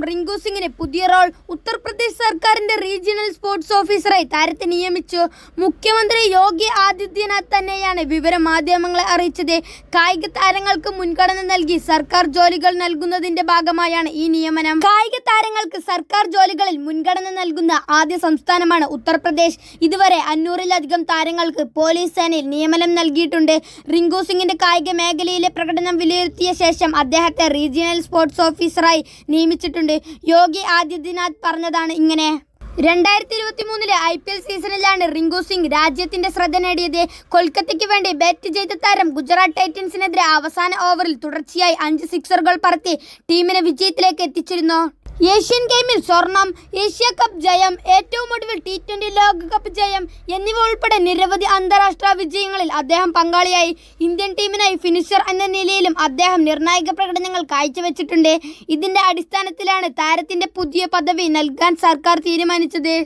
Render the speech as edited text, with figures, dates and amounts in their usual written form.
റിങ്കു സിംഗിന് പുതിയ റോൾ. ഉത്തർപ്രദേശ് സർക്കാരിന്റെ റീജിയണൽ സ്പോർട്സ് ഓഫീസറായി താരത്തെ നിയമിച്ചു. മുഖ്യമന്ത്രി യോഗി ആദിത്യനാഥ് തന്നെയാണ് വിവരം മാധ്യമങ്ങളെ അറിയിച്ചത്. കായിക താരങ്ങൾക്ക് മുൻഗണന നൽകി സർക്കാർ ജോലികൾ നൽകുന്നതിന്റെ ഭാഗമായാണ് ഈ നിയമനം. കായിക താരങ്ങൾക്ക് സർക്കാർ ജോലികളിൽ മുൻഗണന നൽകുന്ന ആദ്യ സംസ്ഥാനമാണ് ഉത്തർപ്രദേശ്. ഇതുവരെ 500-ലധികം താരങ്ങൾക്ക് പോലീസ് സേനയിൽ നിയമനം നൽകിയിട്ടുണ്ട്. റിങ്കു സിംഗിന്റെ കായിക മേഖലയിലെ പ്രകടനം വിലയിരുത്തിയ ശേഷം അദ്ദേഹത്തെ റീജിയണൽ സ്പോർട്സ് ഓഫീസറായി നിയമിച്ചിട്ടുണ്ട്. യോഗി ആദിത്യനാഥ് പറഞ്ഞതാണ് ഇങ്ങനെ. 2023 IPL സീസണിലാണ് റിങ്കു സിംഗ് രാജ്യത്തിന്റെ ശ്രദ്ധ നേടിയത്. കൊൽക്കത്തയ്ക്ക് വേണ്ടി ബാറ്റ് ചെയ്ത താരം ഗുജറാത്ത് ടൈറ്റൻസിനെതിരെ അവസാന ഓവറിൽ തുടർച്ചയായി 5 സിക്സറുകൾ പറത്തി ടീമിനെ വിജയത്തിലേക്ക് എത്തിച്ചിരുന്നു. ഏഷ്യൻ ഗെയിമിൽ സ്വർണം, ഏഷ്യ കപ്പ് ജയം, ഏറ്റവും ഒടുവിൽ T20 ലോകകപ്പ് ജയം എന്നിവ ഉൾപ്പെടെ നിരവധി അന്താരാഷ്ട്ര വിജയങ്ങളിൽ അദ്ദേഹം പങ്കാളിയായി. ഇന്ത്യൻ ടീമിനായി ഫിനിഷർ എന്ന നിലയിലും അദ്ദേഹം നിർണായക പ്രകടനങ്ങൾ കാഴ്ചവെച്ചിട്ടുണ്ട്. ഇതിന്റെ അടിസ്ഥാനത്തിലാണ് താരത്തിന്റെ പുതിയ പദവി നൽകാൻ സർക്കാർ തീരുമാനിച്ചത്.